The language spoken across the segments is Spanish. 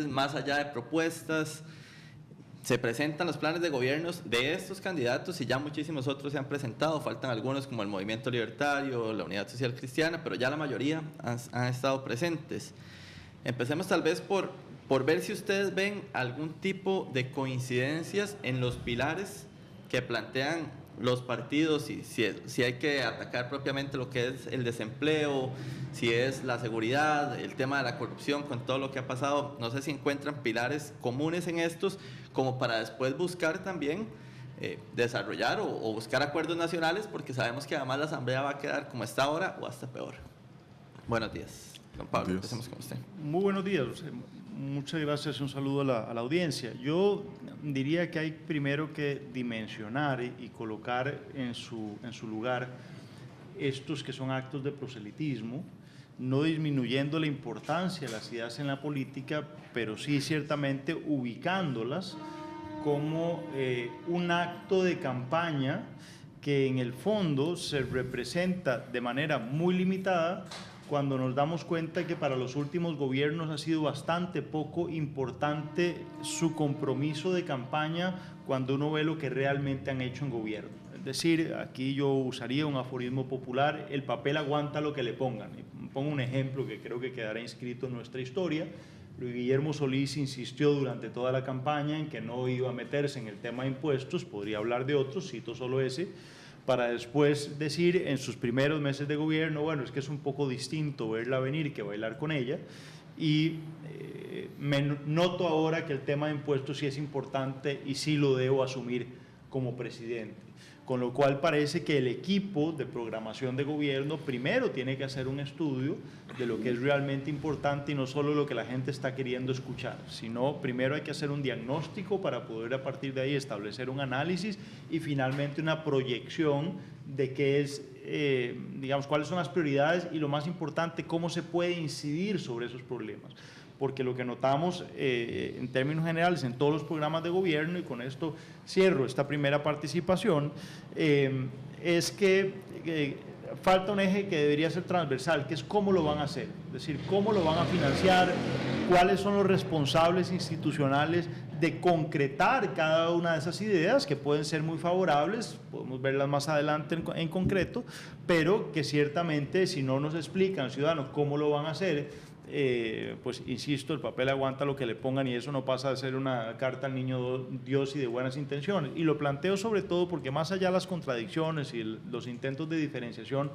más allá de propuestas. Se presentan los planes de gobiernos de estos candidatos y ya muchísimos otros se han presentado, faltan algunos como el Movimiento Libertario, la Unidad Social Cristiana, pero ya la mayoría han estado presentes. Empecemos tal vez por ver si ustedes ven algún tipo de coincidencias en los pilares que plantean los partidos, si hay que atacar propiamente lo que es el desempleo, si es la seguridad, el tema de la corrupción con todo lo que ha pasado. No sé si encuentran pilares comunes en estos como para después buscar también desarrollar o buscar acuerdos nacionales, porque sabemos que además la Asamblea va a quedar como está ahora o hasta peor. Buenos días, don Pablo, empecemos con usted. Muy buenos días, muchas gracias, un saludo a la audiencia. Yo diría que hay primero que dimensionar y colocar en su lugar estos que son actos de proselitismo, no disminuyendo la importancia de las ideas en la política, pero sí ciertamente ubicándolas como un acto de campaña que en el fondo se representa de manera muy limitada cuando nos damos cuenta que para los últimos gobiernos ha sido bastante poco importante su compromiso de campaña cuando uno ve lo que realmente han hecho en gobierno. Es decir, aquí yo usaría un aforismo popular: el papel aguanta lo que le pongan. Y pongo un ejemplo que creo que quedará inscrito en nuestra historia. Luis Guillermo Solís insistió durante toda la campaña en que no iba a meterse en el tema de impuestos, podría hablar de otros, cito solo ese, para después decir en sus primeros meses de gobierno, bueno, es que es un poco distinto verla venir que bailar con ella, y me noto ahora que el tema de impuestos sí es importante y sí lo debo asumir como presidente. Con lo cual parece que el equipo de programación de gobierno primero tiene que hacer un estudio de lo que es realmente importante y no solo lo que la gente está queriendo escuchar, sino primero hay que hacer un diagnóstico para poder a partir de ahí establecer un análisis y finalmente una proyección de qué es, digamos, cuáles son las prioridades y lo más importante, cómo se puede incidir sobre esos problemas. Porque lo que notamos en términos generales en todos los programas de gobierno, y con esto cierro esta primera participación, es que falta un eje que debería ser transversal, que es cómo lo van a hacer, es decir, cómo lo van a financiar, cuáles son los responsables institucionales de concretar cada una de esas ideas, que pueden ser muy favorables, podemos verlas más adelante en concreto, pero que ciertamente si no nos explican, ciudadanos, cómo lo van a hacer, pues insisto, el papel aguanta lo que le pongan y eso no pasa de ser una carta al niño Dios y de buenas intenciones. Y lo planteo sobre todo porque más allá de las contradicciones y los intentos de diferenciación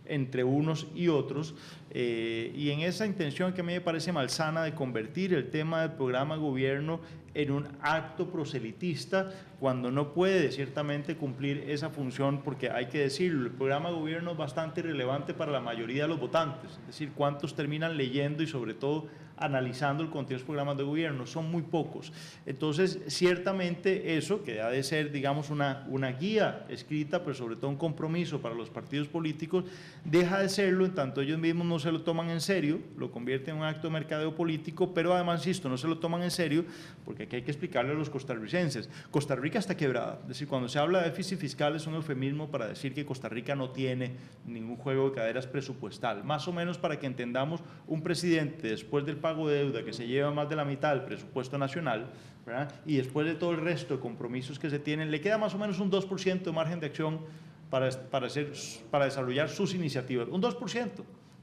entre unos y otros, y en esa intención que a mí me parece malsana de convertir el tema del programa de gobierno en un acto proselitista, cuando no puede ciertamente cumplir esa función, porque hay que decirlo, el programa de gobierno es bastante relevante para la mayoría de los votantes, es decir, cuántos terminan leyendo y sobre todo analizando el contenido de los programas de gobierno, son muy pocos. Entonces, ciertamente eso, que ha de ser, digamos, una guía escrita, pero sobre todo un compromiso para los partidos políticos, deja de serlo en tanto ellos mismos no se lo toman en serio, lo convierten en un acto de mercadeo político, pero además, insisto, no se lo toman en serio, porque aquí hay que explicarle a los costarricenses. Costa Rica está quebrada, es decir, cuando se habla de déficit fiscal es un eufemismo para decir que Costa Rica no tiene ningún juego de caderas presupuestal, más o menos para que entendamos un presidente después del pago de deuda que se lleva más de la mitad del presupuesto nacional, ¿verdad? Y después de todo el resto de compromisos que se tienen, le queda más o menos un 2% de margen de acción para desarrollar sus iniciativas, un 2%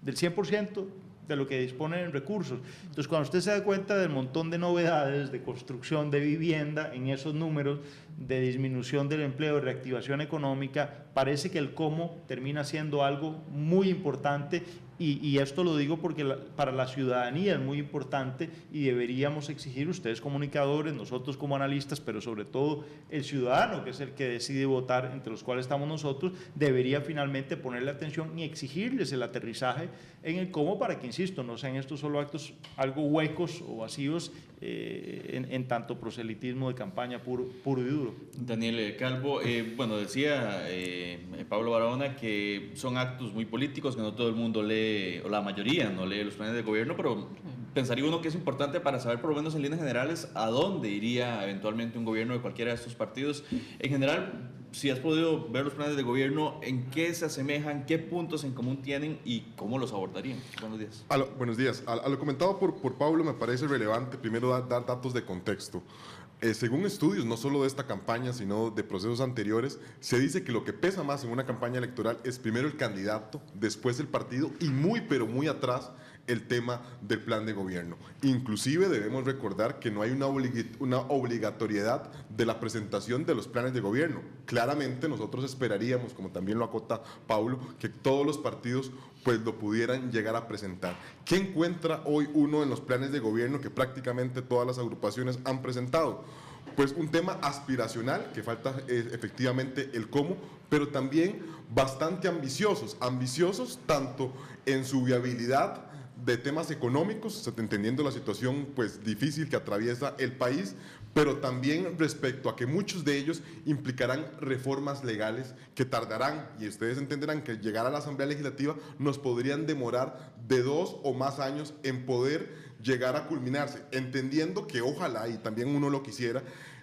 del 100% de lo que disponen en recursos. Entonces, cuando usted se da cuenta del montón de novedades de construcción de vivienda en esos números, de disminución del empleo, de reactivación económica, parece que el cómo termina siendo algo muy importante y esto lo digo porque para la ciudadanía es muy importante y deberíamos exigir, ustedes comunicadores, nosotros como analistas, pero sobre todo el ciudadano, que es el que decide votar, entre los cuales estamos nosotros, debería finalmente ponerle atención y exigirles el aterrizaje en el cómo para que, insisto, no sean estos solo actos algo huecos o vacíos en tanto proselitismo de campaña puro y duro. Daniel Calvo, bueno, decía Pablo Barahona que son actos muy políticos, que no todo el mundo lee, o la mayoría no lee los planes de gobierno, pero pensaría uno que es importante para saber por lo menos en líneas generales a dónde iría eventualmente un gobierno de cualquiera de estos partidos. En general, si has podido ver los planes de gobierno, ¿en qué se asemejan, qué puntos en común tienen y cómo los abordarían? Buenos días. Buenos días. A lo comentado por Pablo me parece relevante primero dar datos de contexto. Según estudios, no solo de esta campaña, sino de procesos anteriores, se dice que lo que pesa más en una campaña electoral es primero el candidato, después el partido y pero muy atrás el tema del plan de gobierno. Inclusive debemos recordar que no hay una obligatoriedad de la presentación de los planes de gobierno. Claramente nosotros esperaríamos, como también lo acota Paulo, que todos los partidos pues lo pudieran llegar a presentar. ¿Qué encuentra hoy uno en los planes de gobierno que prácticamente todas las agrupaciones han presentado? Pues un tema aspiracional, que falta efectivamente el cómo, pero también bastante ambiciosos tanto en su viabilidad de temas económicos, entendiendo la situación pues difícil que atraviesa el país, pero también respecto a que muchos de ellos implicarán reformas legales que tardarán, y ustedes entenderán que llegar a la Asamblea Legislativa nos podrían demorar de 2 o más años en poder llegar a culminarse, entendiendo que ojalá, y también uno lo quisiera,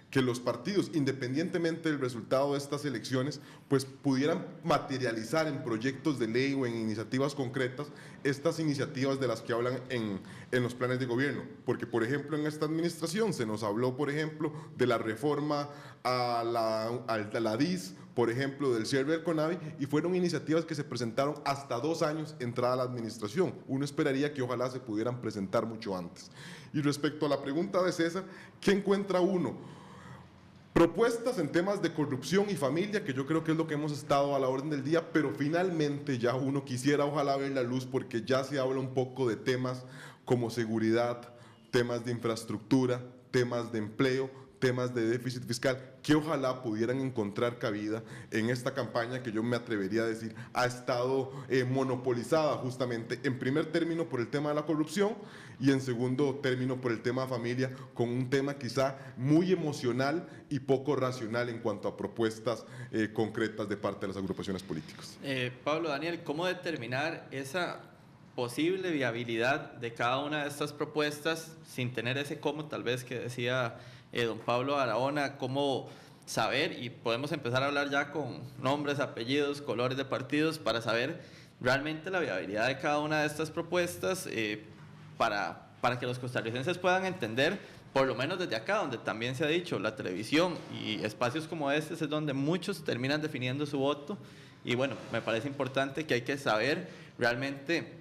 que los partidos, independientemente del resultado de estas elecciones, pues pudieran materializar en proyectos de ley o en iniciativas concretas estas iniciativas de las que hablan en los planes de gobierno. Porque, por ejemplo, en esta administración se nos habló, por ejemplo, de la reforma a la DIS, por ejemplo, del cierre del CONAVI, y fueron iniciativas que se presentaron hasta 2 años entrada a la administración. Uno esperaría que ojalá se pudieran presentar mucho antes. Y respecto a la pregunta de César, ¿qué encuentra uno? Propuestas en temas de corrupción y familia, que yo creo que es lo que hemos estado a la orden del día, pero finalmente ya uno quisiera ojalá ver la luz, porque ya se habla un poco de temas como seguridad, temas de infraestructura, temas de empleo, temas de déficit fiscal, que ojalá pudieran encontrar cabida en esta campaña que yo me atrevería a decir ha estado monopolizada justamente en primer término por el tema de la corrupción y en segundo término por el tema de familia, con un tema quizá muy emocional y poco racional en cuanto a propuestas concretas de parte de las agrupaciones políticas. Pablo, Daniel, ¿cómo determinar esa posible viabilidad de cada una de estas propuestas sin tener ese cómo tal vez que decía don Pablo Barahona? ¿Cómo saber? Y podemos empezar a hablar ya con nombres, apellidos, colores de partidos para saber realmente la viabilidad de cada una de estas propuestas para que los costarricenses puedan entender, por lo menos desde acá, donde también se ha dicho, la televisión y espacios como este es donde muchos terminan definiendo su voto. Y bueno, me parece importante que hay que saber realmente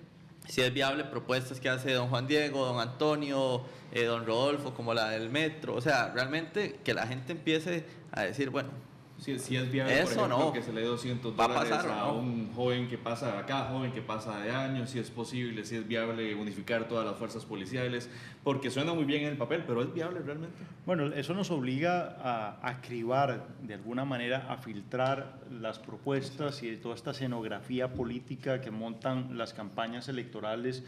si es viable propuestas que hace don Juan Diego, don Antonio, don Rodolfo, como la del metro. O sea, realmente que la gente empiece a decir, bueno, si es viable, eso por ejemplo, no que se le dé $200 a un joven que pasa, a cada joven que pasa de año, si es posible, si es viable unificar todas las fuerzas policiales, porque suena muy bien en el papel, pero ¿es viable realmente? Bueno, eso nos obliga a cribar, de alguna manera, a filtrar las propuestas y toda esta escenografía política que montan las campañas electorales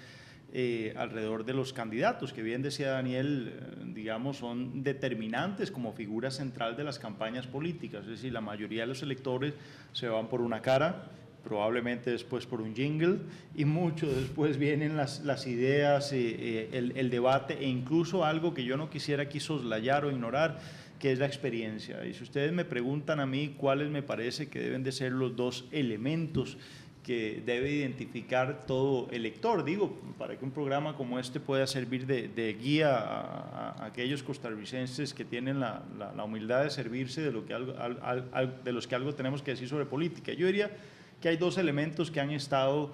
alrededor de los candidatos, que bien decía Daniel, digamos, son determinantes como figura central de las campañas políticas. Es decir, la mayoría de los electores se van por una cara, probablemente después por un jingle, y mucho después vienen las ideas, el debate e incluso algo que yo no quisiera aquí soslayar o ignorar, que es la experiencia. Y si ustedes me preguntan a mí cuáles me parece que deben de ser los 2 elementos que debe identificar todo elector, digo, para que un programa como este pueda servir de guía a aquellos costarricenses que tienen la humildad de servirse de los que algo tenemos que decir sobre política. Yo diría que hay 2 elementos que han estado,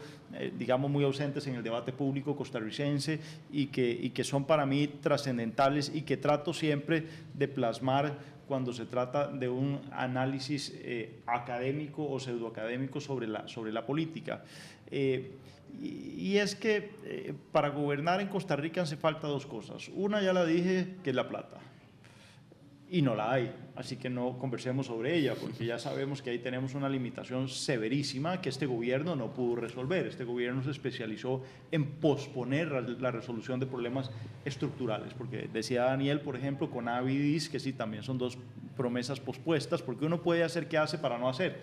digamos, muy ausentes en el debate público costarricense y que son para mí trascendentales y que trato siempre de plasmar cuando se trata de un análisis académico o pseudoacadémico sobre la política. Y es que para gobernar en Costa Rica hace falta 2 cosas. Una ya la dije, que es la plata. Y no la hay, así que no conversemos sobre ella, porque ya sabemos que ahí tenemos una limitación severísima que este gobierno no pudo resolver. Este gobierno se especializó en posponer la resolución de problemas estructurales, porque decía Daniel, por ejemplo, con Avidis, que sí, también son 2 promesas pospuestas, porque uno puede hacer qué hace para no hacer,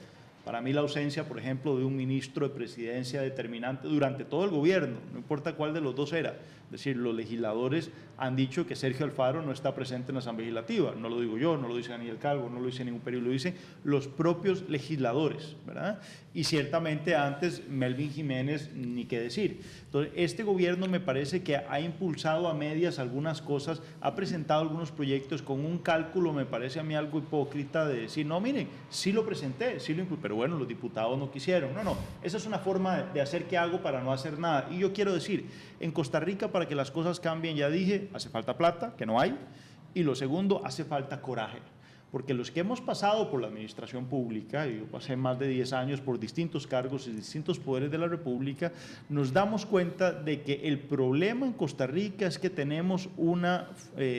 Para mí la ausencia, por ejemplo, de un ministro de presidencia determinante durante todo el gobierno, no importa cuál de los dos era. Es decir, los legisladores han dicho que Sergio Alfaro no está presente en la Asamblea Legislativa. No lo digo yo, no lo dice Daniel Calvo, no lo dice ningún periódico, lo dicen los propios legisladores, ¿verdad? Y ciertamente antes Melvin Jiménez, ni qué decir. Entonces, este gobierno me parece que ha impulsado a medias algunas cosas, ha presentado algunos proyectos con un cálculo, me parece a mí algo hipócrita de decir, no, miren, sí lo presenté, sí lo incluí, pero bueno, los diputados no quisieron. No, esa es una forma de hacer que hago para no hacer nada. Y yo quiero decir, en Costa Rica, para que las cosas cambien, ya dije, hace falta plata, que no hay, y lo segundo, hace falta coraje. Porque los que hemos pasado por la administración pública, y yo pasé más de 10 años por distintos cargos y distintos poderes de la República, nos damos cuenta de que el problema en Costa Rica es que tenemos una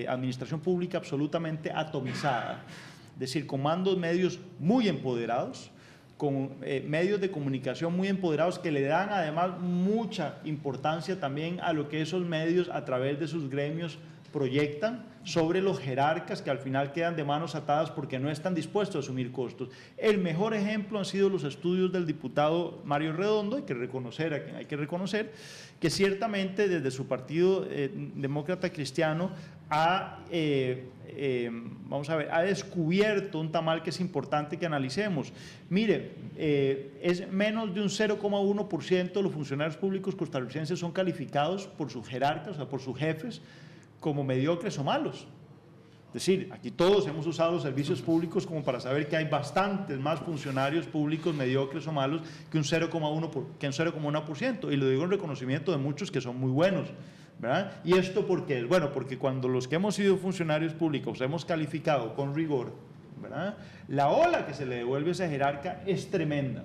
administración pública absolutamente atomizada, es decir, con mandos medios muy empoderados, con medios de comunicación muy empoderados que le dan además mucha importancia también a lo que esos medios a través de sus gremios proyectan sobre los jerarcas que al final quedan de manos atadas porque no están dispuestos a asumir costos. El mejor ejemplo han sido los estudios del diputado Mario Redondo, hay que reconocer a quien hay que reconocer, que ciertamente desde su partido demócrata cristiano ha descubierto un tamal que es importante que analicemos. Mire, es menos de un 0,1% de los funcionarios públicos costarricenses son calificados por sus jerarcas, o sea, por sus jefes, como mediocres o malos. Es decir, aquí todos hemos usado los servicios públicos como para saber que hay bastantes más funcionarios públicos mediocres o malos que un 0,1%, y lo digo en reconocimiento de muchos que son muy buenos, ¿verdad? ¿Y esto por qué? Bueno, porque cuando los que hemos sido funcionarios públicos hemos calificado con rigor, ¿verdad?, la ola que se le devuelve a ese jerarca es tremenda,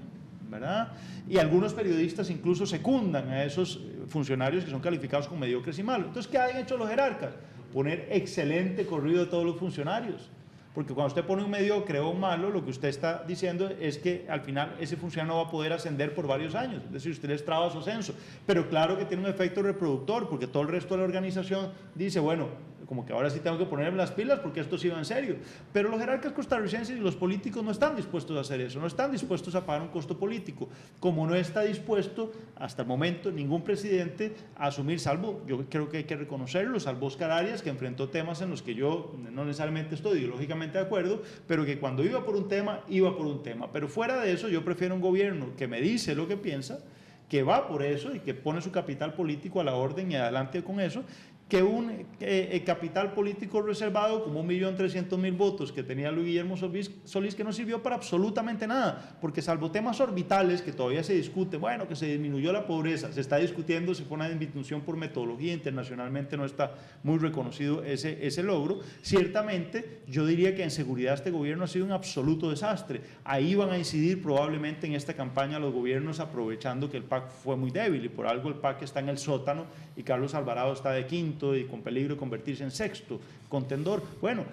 ¿verdad? Y algunos periodistas incluso secundan a esos funcionarios que son calificados como mediocres y malos. Entonces, ¿qué han hecho los jerarcas? Poner excelente corrido a todos los funcionarios. Porque cuando usted pone un mediocre o un malo, lo que usted está diciendo es que al final ese funcionario no va a poder ascender por varios años. Es decir, usted les traba su ascenso. Pero claro que tiene un efecto reproductor, porque todo el resto de la organización dice, bueno, como que ahora sí tengo que ponerme las pilas porque esto sí va en serio. Pero los jerarcas costarricenses y los políticos no están dispuestos a hacer eso, no están dispuestos a pagar un costo político, como no está dispuesto hasta el momento ningún presidente a asumir, salvo, yo creo que hay que reconocerlo, salvo Oscar Arias, que enfrentó temas en los que yo no necesariamente estoy ideológicamente de acuerdo, pero que cuando iba por un tema, iba por un tema. Pero fuera de eso, yo prefiero un gobierno que me dice lo que piensa, que va por eso y que pone su capital político a la orden y adelante con eso, que un capital político reservado como 1.300.000 votos que tenía Luis Guillermo Solís, que no sirvió para absolutamente nada, porque salvo temas orbitales que todavía se discuten, bueno, que se disminuyó la pobreza, se está discutiendo si fue una disminución por metodología, internacionalmente no está muy reconocido ese logro. Ciertamente yo diría que en seguridad este gobierno ha sido un absoluto desastre. Ahí van a incidir probablemente en esta campaña los gobiernos, aprovechando que el PAC fue muy débil y por algo el PAC está en el sótano y Carlos Alvarado está de quinto y con peligro de convertirse en sexto contendor. Bueno,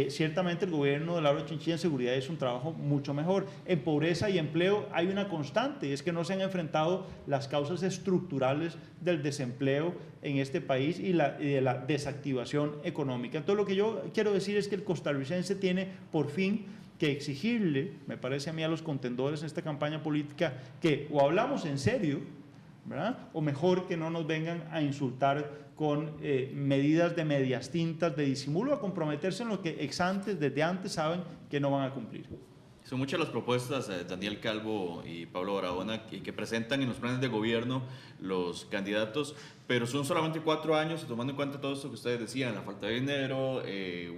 ciertamente el gobierno de Laura Chinchilla en seguridad es un trabajo mucho mejor. En pobreza y empleo hay una constante, y es que no se han enfrentado las causas estructurales del desempleo en este país y de la desactivación económica. Entonces, lo que yo quiero decir es que el costarricense tiene por fin que exigirle, me parece a mí, a los contendores en esta campaña política, que o hablamos en serio, ¿verdad?, o mejor que no nos vengan a insultar con medidas de medias tintas, de disimulo, a comprometerse en lo que desde antes saben que no van a cumplir. Son muchas las propuestas, Daniel Calvo y Pablo Barahona, que presentan en los planes de gobierno los candidatos, pero son solamente 4 años, tomando en cuenta todo esto que ustedes decían, la falta de dinero,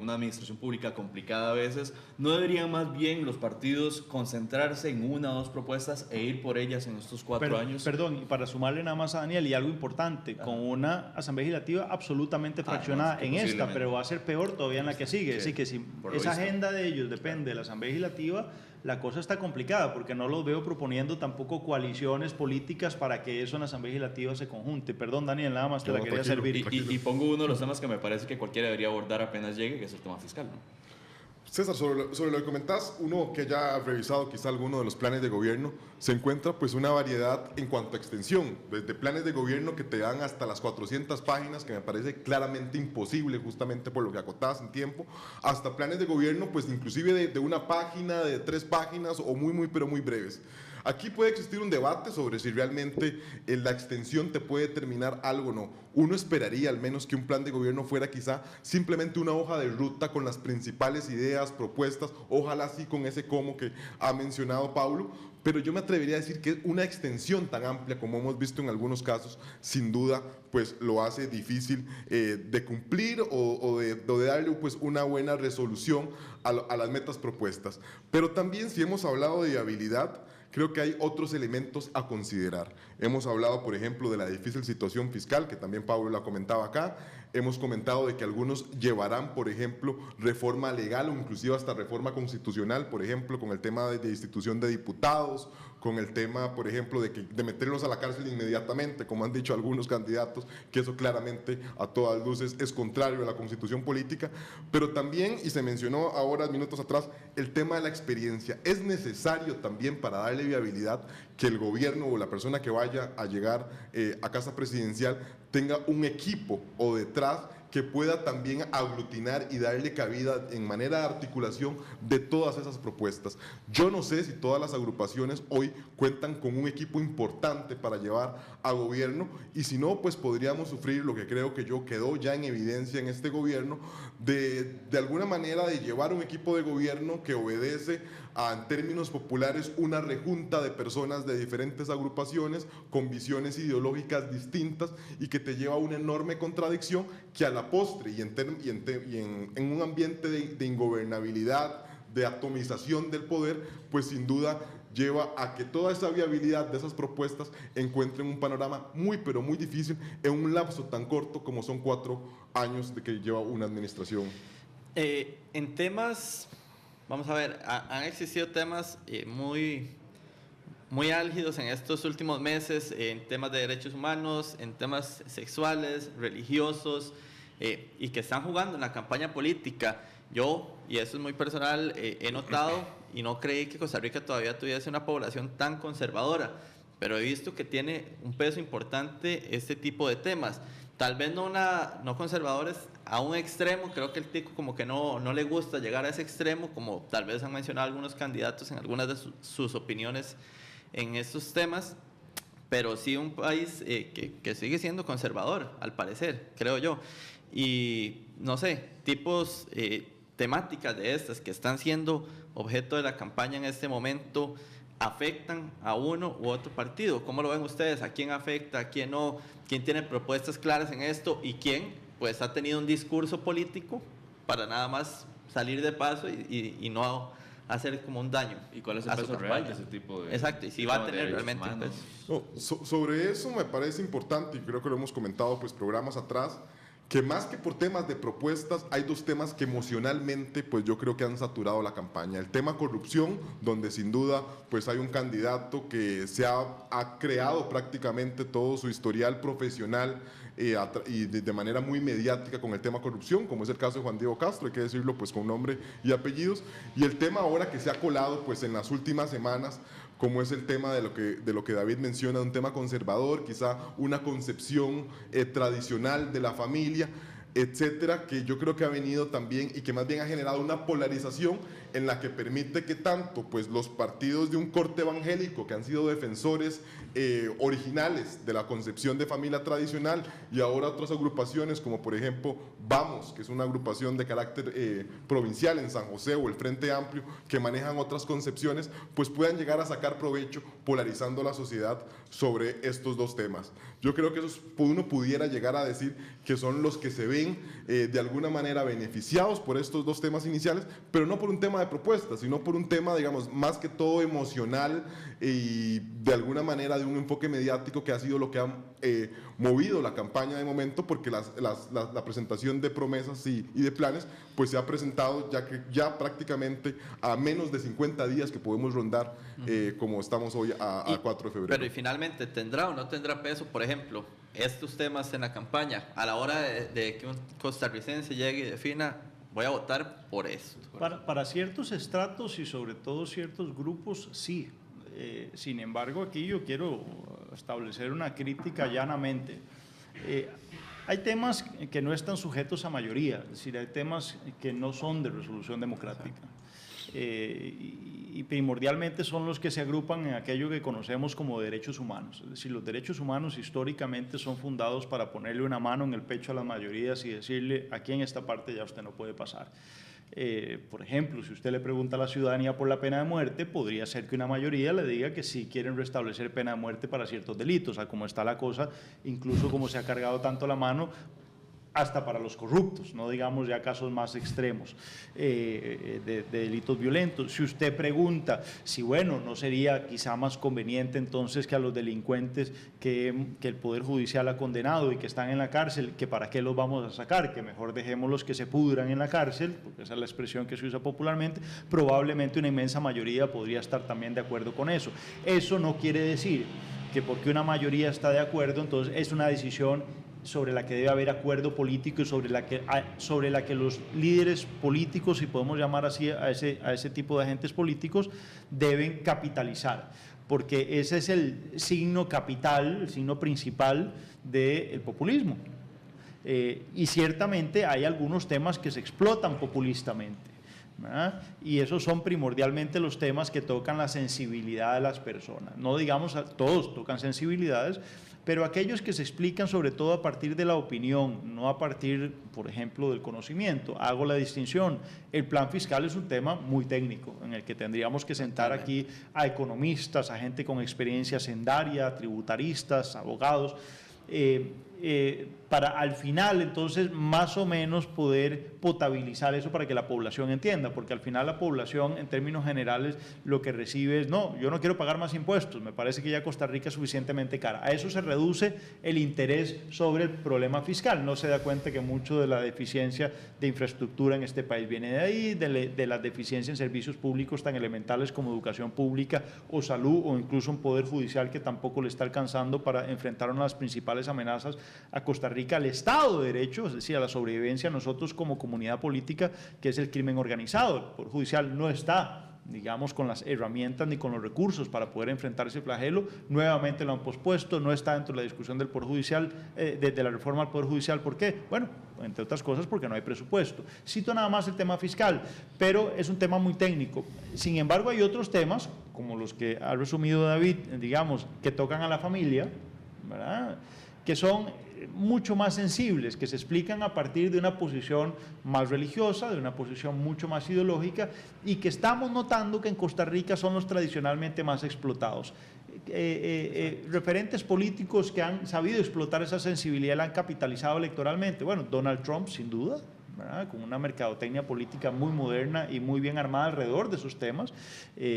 una administración pública complicada a veces. ¿No deberían más bien los partidos concentrarse en 1 o 2 propuestas e ir por ellas en estos 4 años? Perdón, y para sumarle nada más a Daniel, y algo importante, con una Asamblea Legislativa absolutamente fraccionada en esta, pero va a ser peor todavía en la que sigue. Así que si esa agenda de ellos depende de la Asamblea Legislativa, la cosa está complicada, porque no los veo proponiendo tampoco coaliciones políticas para que eso en la Asamblea Legislativa se conjunte. Perdón, Daniel, nada más te la quería servir. Y pongo uno de los temas que me parece que cualquiera debería abordar apenas llegue, que es el tema fiscal, ¿no? César, sobre lo que comentás, uno que ya ha revisado quizá alguno de los planes de gobierno, se encuentra pues una variedad en cuanto a extensión, desde planes de gobierno que te dan hasta las 400 páginas, que me parece claramente imposible justamente por lo que acotás en tiempo, hasta planes de gobierno pues inclusive de una página, de 3 páginas o pero muy breves. Aquí puede existir un debate sobre si realmente la extensión te puede determinar algo o no. Uno esperaría al menos que un plan de gobierno fuera quizá simplemente una hoja de ruta con las principales ideas, propuestas, ojalá sí con ese cómo que ha mencionado Paulo, pero yo me atrevería a decir que una extensión tan amplia como hemos visto en algunos casos, sin duda, pues lo hace difícil de cumplir o de darle pues una buena resolución a las metas propuestas. Pero también si hemos hablado de viabilidad, creo que hay otros elementos a considerar. Hemos hablado, por ejemplo, de la difícil situación fiscal, que también Pablo la comentaba acá. Hemos comentado de que algunos llevarán, por ejemplo, reforma legal o inclusive hasta reforma constitucional, por ejemplo, con el tema de institución de diputados, con el tema, por ejemplo, de meterlos a la cárcel inmediatamente, como han dicho algunos candidatos, que eso claramente a todas luces es contrario a la constitución política, pero también, y se mencionó ahora minutos atrás, el tema de la experiencia. Es necesario también para darle viabilidad que el gobierno o la persona que vaya a llegar a casa presidencial tenga un equipo o detrás que pueda también aglutinar y darle cabida en manera de articulación de todas esas propuestas. Yo no sé si todas las agrupaciones hoy cuentan con un equipo importante para llevar a gobierno y si no, pues podríamos sufrir lo que creo que quedó ya en evidencia en este gobierno, de alguna manera de llevar un equipo de gobierno que obedece en términos populares, una rejunta de personas de diferentes agrupaciones con visiones ideológicas distintas y que te lleva a una enorme contradicción que a la postre y en un ambiente de ingobernabilidad, de atomización del poder, pues sin duda lleva a que toda esa viabilidad de esas propuestas encuentren un panorama pero muy difícil en un lapso tan corto como son 4 años de que lleva una administración. En temas... Vamos a ver, han existido temas muy álgidos en estos últimos meses, en temas de derechos humanos, en temas sexuales, religiosos, y que están jugando en la campaña política. Yo, y eso es muy personal, he notado y no creí que Costa Rica todavía tuviese una población tan conservadora, pero he visto que tiene un peso importante este tipo de temas. Tal vez no conservadores a un extremo, creo que el tico como que no le gusta llegar a ese extremo, como tal vez han mencionado algunos candidatos en algunas de sus opiniones en estos temas, pero sí un país que sigue siendo conservador, al parecer, creo yo. Y no sé, tipos, temáticas de estas que están siendo objeto de la campaña en este momento, afectan a uno u otro partido. ¿Cómo lo ven ustedes? ¿A quién afecta? ¿A quién no? ¿Quién tiene propuestas claras en esto? ¿Y quién pues ha tenido un discurso político para nada más salir de paso y no hacer como un daño? ¿Y cuál es el peso real de ese tipo de... Exacto, y si va a tener realmente no, sobre eso me parece importante, y creo que lo hemos comentado pues programas atrás, que más que por temas de propuestas, hay 2 temas que emocionalmente, pues yo creo que han saturado la campaña. El tema corrupción, donde sin duda, pues hay un candidato que ha creado prácticamente todo su historial profesional y de manera muy mediática con el tema corrupción, como es el caso de Juan Diego Castro, hay que decirlo pues con nombre y apellidos. Y el tema ahora que se ha colado pues en las últimas semanas, como es el tema de lo que David menciona, un tema conservador, quizá una concepción tradicional de la familia, etcétera, que yo creo que ha venido también y que más bien ha generado una polarización en la que permite que tanto pues, los partidos de un corte evangélico que han sido defensores originales de la concepción de familia tradicional y ahora otras agrupaciones como por ejemplo Vamos, que es una agrupación de carácter provincial en San José, o el Frente Amplio, que manejan otras concepciones, pues puedan llegar a sacar provecho polarizando la sociedad sobre estos 2 temas. Yo creo que uno pudiera llegar a decir que son los que se ven de alguna manera beneficiados por estos 2 temas iniciales, pero no por un tema de propuestas, sino por un tema, digamos, más que todo emocional y de alguna manera de un enfoque mediático que ha sido lo que ha movido la campaña de momento, porque la presentación de promesas y de planes pues se ha presentado ya prácticamente a menos de 50 días que podemos rondar como estamos hoy a 4 de febrero. Pero y finalmente, ¿tendrá o no tendrá peso, por ejemplo, estos temas en la campaña a la hora de que un costarricense llegue y defina voy a votar por esto. Para ciertos estratos y sobre todo ciertos grupos, sí. Sin embargo, aquí yo quiero establecer una crítica llanamente. Hay temas que no están sujetos a mayoría, es decir, hay temas que no son de resolución democrática. Y primordialmente son los que se agrupan en aquello que conocemos como derechos humanos. Es decir, los derechos humanos históricamente son fundados para ponerle una mano en el pecho a las mayorías y decirle, aquí en esta parte ya usted no puede pasar. Por ejemplo, si usted le pregunta a la ciudadanía por la pena de muerte, podría ser que una mayoría le diga que sí quieren restablecer pena de muerte para ciertos delitos, a como está la cosa, incluso como se ha cargado tanto la mano, hasta para los corruptos, no digamos ya casos más extremos de delitos violentos. Si usted pregunta si, bueno, no sería quizá más conveniente entonces que a los delincuentes que el Poder Judicial ha condenado y que están en la cárcel, que para qué los vamos a sacar, que mejor dejémoslos que se pudran en la cárcel, porque esa es la expresión que se usa popularmente, probablemente una inmensa mayoría podría estar también de acuerdo con eso. Eso no quiere decir que porque una mayoría está de acuerdo, entonces es una decisión sobre la que debe haber acuerdo político y sobre la que los líderes políticos, si podemos llamar así a ese tipo de agentes políticos, deben capitalizar, porque ese es el signo capital, el signo principal del populismo. Y ciertamente hay algunos temas que se explotan populistamente, ¿verdad? Y esos son primordialmente los temas que tocan la sensibilidad de las personas. No digamos, todos tocan sensibilidades, pero aquellos que se explican sobre todo a partir de la opinión, no a partir, por ejemplo, del conocimiento. Hago la distinción. El plan fiscal es un tema muy técnico, en el que tendríamos que sentar aquí a economistas, a gente con experiencia sendaria, tributaristas, abogados, para al final entonces más o menos poder potabilizar eso para que la población entienda, porque al final la población en términos generales lo que recibe es, no, yo no quiero pagar más impuestos, me parece que ya Costa Rica es suficientemente cara. A eso se reduce el interés sobre el problema fiscal. No se da cuenta que mucho de la deficiencia de infraestructura en este país viene de ahí, de la deficiencia en servicios públicos tan elementales como educación pública o salud, o incluso un poder judicial que tampoco le está alcanzando para enfrentar una de las principales amenazas a Costa Rica, al Estado de Derecho, es decir, a la sobrevivencia de nosotros como comunidad política, que es el crimen organizado. El Poder Judicial no está, digamos, con las herramientas ni con los recursos para poder enfrentar ese flagelo. Nuevamente lo han pospuesto, no está dentro de la discusión del Poder Judicial, de la reforma al Poder Judicial. ¿Por qué? Bueno, entre otras cosas porque no hay presupuesto. Cito nada más el tema fiscal, pero es un tema muy técnico. Sin embargo, hay otros temas, como los que ha resumido David, digamos, que tocan a la familia, ¿verdad?, que son mucho más sensibles, que se explican a partir de una posición más religiosa, de una posición mucho más ideológica, y que estamos notando que en Costa Rica son los tradicionalmente más explotados. Referentes políticos que han sabido explotar esa sensibilidad la han capitalizado electoralmente. Bueno, Donald Trump, sin duda, ¿verdad?, con una mercadotecnia política muy moderna y muy bien armada alrededor de esos temas,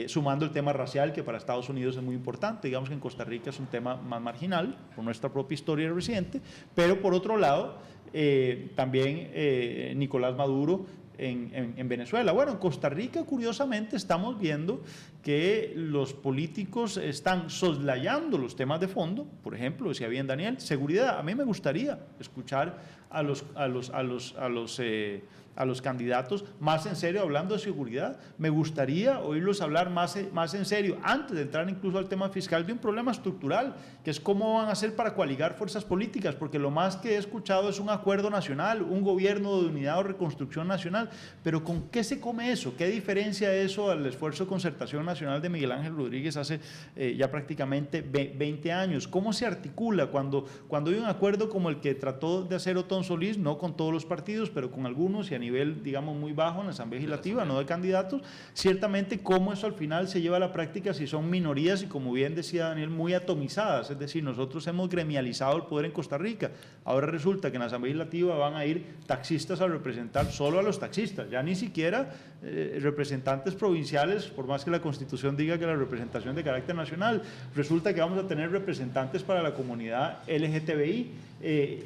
sumando el tema racial, que para Estados Unidos es muy importante. Digamos que en Costa Rica es un tema más marginal por nuestra propia historia reciente, pero por otro lado también Nicolás Maduro en Venezuela. Bueno, en Costa Rica, curiosamente, estamos viendo que los políticos están soslayando los temas de fondo. Por ejemplo, decía bien Daniel, seguridad. A mí me gustaría escuchar a los candidatos más en serio hablando de seguridad. Me gustaría oírlos hablar más en serio, antes de entrar incluso al tema fiscal, de un problema estructural, que es cómo van a hacer para coaligar fuerzas políticas, porque lo más que he escuchado es un acuerdo nacional, un gobierno de unidad o reconstrucción nacional, pero ¿con qué se come eso? ¿Qué diferencia eso al esfuerzo de concertación nacional de Miguel Ángel Rodríguez hace ya prácticamente 20 años? ¿Cómo se articula cuando hay un acuerdo como el que trató de hacer Otón Solís, no con todos los partidos, pero con algunos y a nivel, digamos, muy bajo en la Asamblea Legislativa, no de candidatos? Ciertamente, cómo eso al final se lleva a la práctica si son minorías y, como bien decía Daniel, muy atomizadas. Es decir, nosotros hemos gremializado el poder en Costa Rica. Ahora resulta que en la Asamblea Legislativa van a ir taxistas a representar solo a los taxistas, ya ni siquiera representantes provinciales, por más que la Constitución diga que la representación de carácter nacional. Resulta que vamos a tener representantes para la comunidad LGTBI.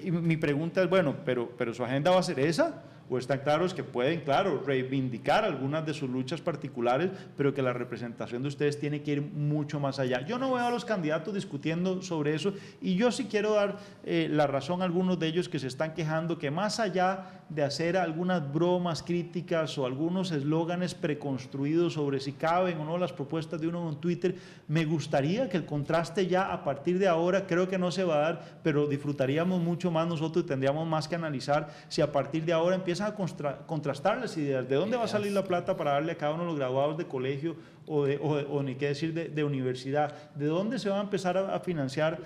Y mi pregunta es, bueno, ¿pero su agenda va a ser esa? o están claros que pueden, claro, reivindicar algunas de sus luchas particulares, pero que la representación de ustedes tiene que ir mucho más allá. Yo no veo a los candidatos discutiendo sobre eso, y yo sí quiero dar la razón a algunos de ellos que se están quejando que más allá de hacer algunas bromas críticas o algunos eslóganes preconstruidos sobre si caben o no las propuestas de uno en Twitter, me gustaría que el contraste ya a partir de ahora, creo que no se va a dar, pero disfrutaríamos mucho más nosotros y tendríamos más que analizar si a partir de ahora empiezan a contrastar las ideas, de dónde va a salir la plata para darle a cada uno de los graduados de colegio o ni qué decir de universidad, de dónde se va a empezar a financiar,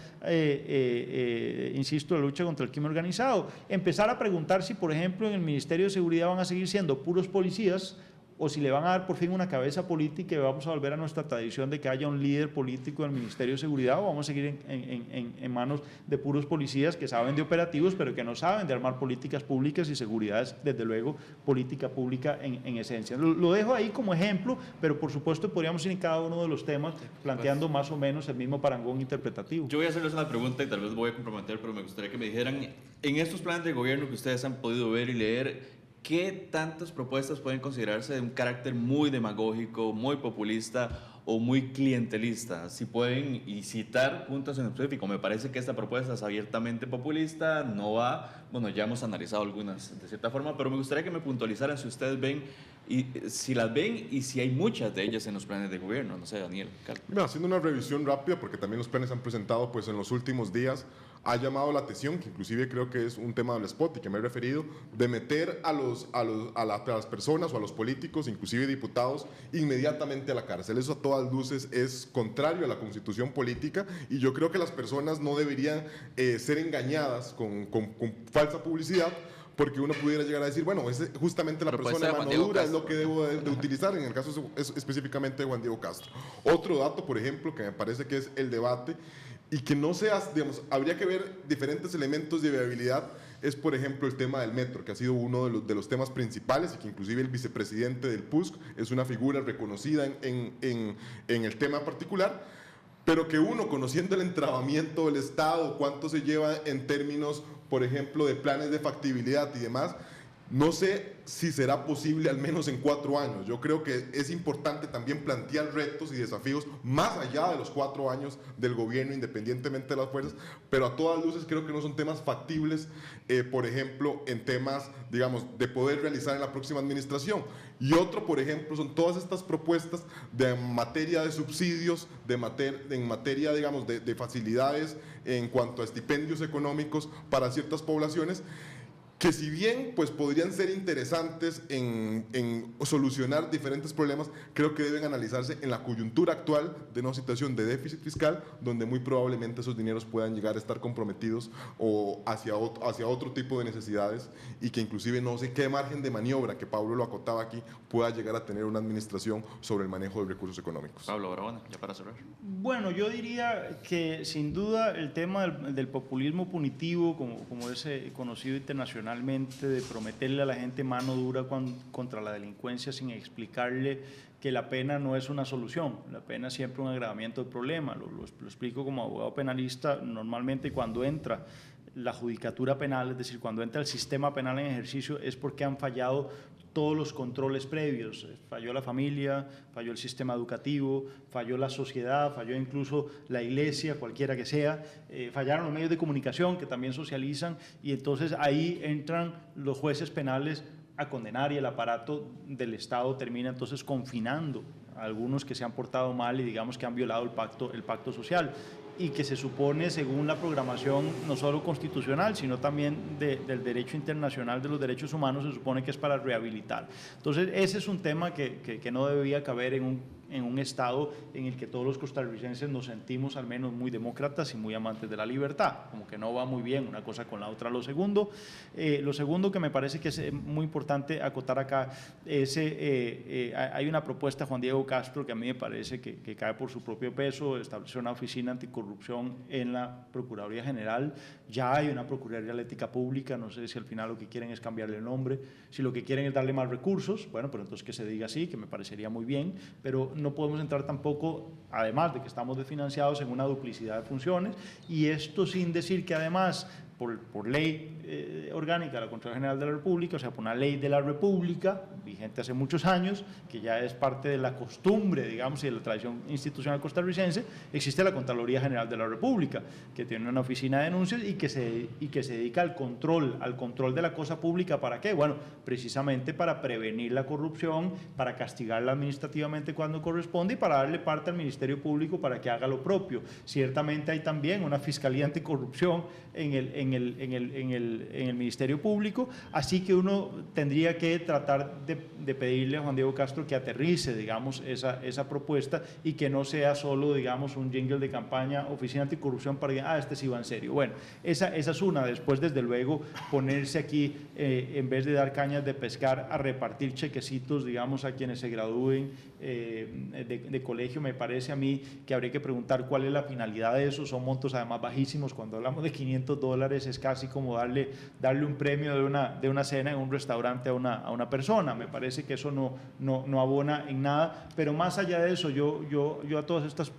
insisto, la lucha contra el crimen organizado, empezar a preguntar si, por ejemplo, en el Ministerio de Seguridad van a seguir siendo puros policías, o si le van a dar por fin una cabeza política y vamos a volver a nuestra tradición de que haya un líder político del Ministerio de Seguridad, o vamos a seguir en manos de puros policías que saben de operativos pero que no saben de armar políticas públicas, y seguridad es desde luego política pública en esencia. Lo dejo ahí como ejemplo, pero por supuesto podríamos ir en cada uno de los temas planteando más o menos el mismo parangón interpretativo. Yo voy a hacerles una pregunta y tal vez voy a comprometer, pero me gustaría que me dijeran, en estos planes de gobierno que ustedes han podido ver y leer, ¿qué tantas propuestas pueden considerarse de un carácter muy demagógico, muy populista o muy clientelista? Si pueden y citar puntos en específico. Me parece que esta propuesta es abiertamente populista, no va, bueno, ya hemos analizado algunas de cierta forma, pero me gustaría que me puntualizaran si ustedes ven, y si las ven y si hay muchas de ellas en los planes de gobierno. No sé, Daniel. Mira, haciendo una revisión rápida, porque también los planes han presentado pues en los últimos días, ha llamado la atención, que inclusive creo que es un tema del spot y que me he referido, de meter a las personas o a los políticos, inclusive diputados, inmediatamente a la cárcel. Eso a todas luces es contrario a la constitución política, y yo creo que las personas no deberían ser engañadas con falsa publicidad, porque uno pudiera llegar a decir, bueno, es justamente la persona de mano dura, es lo que debo de utilizar, en el caso específicamente de Juan Diego Castro. Otro dato, por ejemplo, que me parece que es el debate, y que no seas, digamos, habría que ver diferentes elementos de viabilidad, es por ejemplo el tema del metro, que ha sido uno de los temas principales, y que inclusive el vicepresidente del PUSC es una figura reconocida en el tema particular, pero que uno, conociendo el entrabamiento del Estado, cuánto se lleva en términos, por ejemplo, de planes de factibilidad y demás, no sé si será posible al menos en 4 años. Yo creo que es importante también plantear retos y desafíos más allá de los 4 años del gobierno, independientemente de las fuerzas, pero a todas luces creo que no son temas factibles, por ejemplo, en temas, digamos, de poder realizar en la próxima administración. Y otro, por ejemplo, son todas estas propuestas de materia de subsidios, en materia, digamos, de facilidades en cuanto a estipendios económicos para ciertas poblaciones, que si bien pues podrían ser interesantes en solucionar diferentes problemas, creo que deben analizarse en la coyuntura actual de una situación de déficit fiscal, donde muy probablemente esos dineros puedan llegar a estar comprometidos o hacia otro tipo de necesidades, y que inclusive no sé qué margen de maniobra, que Pablo lo acotaba aquí, pueda llegar a tener una administración sobre el manejo de recursos económicos. Pablo Barahona, ya para cerrar. Bueno, yo diría que sin duda el tema del populismo punitivo, como es conocido internacionalmente, de prometerle a la gente mano dura contra la delincuencia sin explicarle que la pena no es una solución, la pena es siempre un agravamiento del problema. Lo explico como abogado penalista. Normalmente cuando entra la judicatura penal, es decir, cuando entra el sistema penal en ejercicio, es porque han fallado todos los controles previos. Falló la familia, falló el sistema educativo, falló la sociedad, falló incluso la iglesia, cualquiera que sea, fallaron los medios de comunicación que también socializan, y entonces ahí entran los jueces penales a condenar, y el aparato del Estado termina entonces confinando a algunos que se han portado mal y digamos que han violado el pacto social, y que se supone, según la programación no solo constitucional, sino también del derecho internacional de los derechos humanos, se supone que es para rehabilitar. Entonces, ese es un tema que no debería caber en un Estado en el que todos los costarricenses nos sentimos al menos muy demócratas y muy amantes de la libertad. Como que no va muy bien una cosa con la otra. Lo segundo que me parece que es muy importante acotar acá es, hay una propuesta de Juan Diego Castro que a mí me parece que cae por su propio peso, establecer una oficina anticorrupción en la Procuraduría General. Ya hay una Procuraduría de Ética Pública, no sé si al final lo que quieren es cambiarle el nombre, si lo que quieren es darle más recursos, bueno, pero entonces que se diga así, que me parecería muy bien, pero no podemos entrar tampoco, además de que estamos desfinanciados, en una duplicidad de funciones, y esto sin decir que además por ley orgánica de la Contraloría General de la República, o sea, por una ley de la República, vigente hace muchos años, que ya es parte de la costumbre, digamos, y de la tradición institucional costarricense, existe la Contraloría General de la República, que tiene una oficina de denuncias y que se dedica al control de la cosa pública. ¿Para qué? Bueno, precisamente para prevenir la corrupción, para castigarla administrativamente cuando corresponde y para darle parte al Ministerio Público para que haga lo propio. Ciertamente hay también una Fiscalía Anticorrupción en el Ministerio Público, así que uno tendría que tratar de pedirle a Juan Diego Castro que aterrice, digamos, esa propuesta y que no sea solo, digamos, un jingle de campaña, Oficina Anticorrupción, para que, este sí va en serio. Bueno, esa es una. Después, desde luego, ponerse aquí, en vez de dar cañas de pescar, a repartir chequecitos, digamos, a quienes se gradúen de colegio. Me parece a mí que habría que preguntar cuál es la finalidad de eso. Son montos además bajísimos. Cuando hablamos de $500 es casi como darle un premio de una cena en un restaurante a una persona. Me parece que eso no abona en nada, pero más allá de eso, yo a todas estas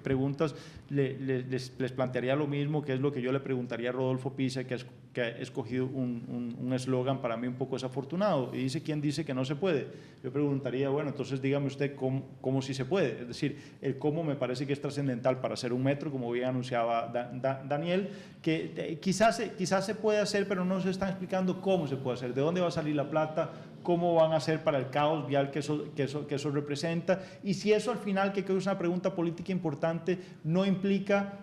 preguntas les plantearía lo mismo, que es lo que yo le preguntaría a Rodolfo Pisa, que ha escogido un eslogan para mí un poco desafortunado, y dice: ¿quién dice que no se puede? Yo preguntaría, bueno, entonces dígame usted cómo sí se puede. Es decir, el cómo me parece que es trascendental para hacer un metro, como bien anunciaba Daniel, que quizás se puede hacer, pero no se están explicando cómo se puede hacer, de dónde va a salir la plata, cómo van a hacer para el caos vial que eso representa, y si eso al final, que creo que es una pregunta política importante, no implica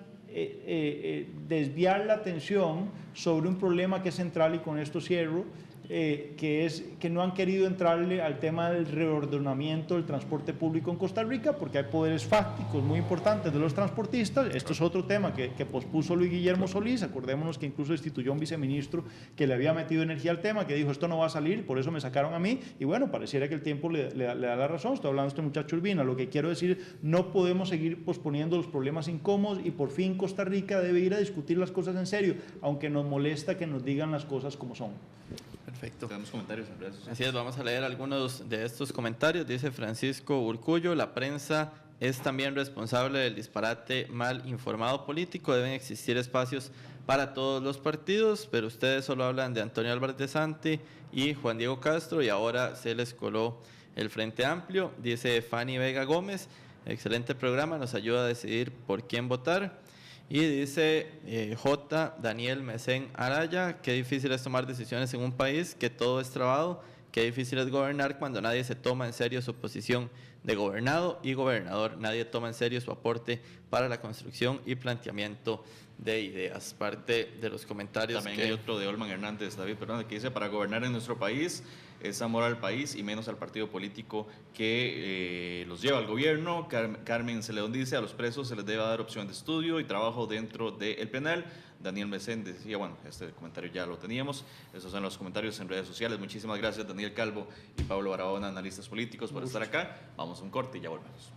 desviar la atención sobre un problema que es central, y con esto cierro, que es que no han querido entrarle al tema del reordenamiento del transporte público en Costa Rica, porque hay poderes fácticos muy importantes de los transportistas. Esto es otro tema que pospuso Luis Guillermo Solís. Acordémonos que incluso destituyó a un viceministro que le había metido energía al tema, que dijo: esto no va a salir, por eso me sacaron a mí. Y bueno, pareciera que el tiempo le da la razón. Estoy hablando de este muchacho Urbina. Lo que quiero decir, no podemos seguir posponiendo los problemas incómodos, y por fin Costa Rica debe ir a discutir las cosas en serio, aunque nos molesta que nos digan las cosas como son. Perfecto. Tenemos comentarios en redes sociales. Así es, vamos a leer algunos de estos comentarios. Dice Francisco Urcullo: la prensa es también responsable del disparate mal informado político. Deben existir espacios para todos los partidos, pero ustedes solo hablan de Antonio Álvarez de Santi y Juan Diego Castro, y ahora se les coló el Frente Amplio. Dice Fanny Vega Gómez: excelente programa, nos ayuda a decidir por quién votar. Y dice Daniel Mesén Araya: qué difícil es tomar decisiones en un país que todo es trabado, qué difícil es gobernar cuando nadie se toma en serio su posición de gobernado y gobernador, nadie toma en serio su aporte para la construcción y planteamiento de ideas. Parte de los comentarios. También hay otro de Olman Hernández, David, perdón, que dice: para gobernar en nuestro país es amor al país y menos al partido político que los lleva al gobierno. Carmen Celedón dice: a los presos se les debe dar opción de estudio y trabajo dentro del penal. Daniel Mesén decía, bueno, este comentario ya lo teníamos. Esos son los comentarios en redes sociales. Muchísimas gracias, Daniel Calvo y Pablo Barahona, analistas políticos, por estar acá. Vamos a un corte y ya volvemos.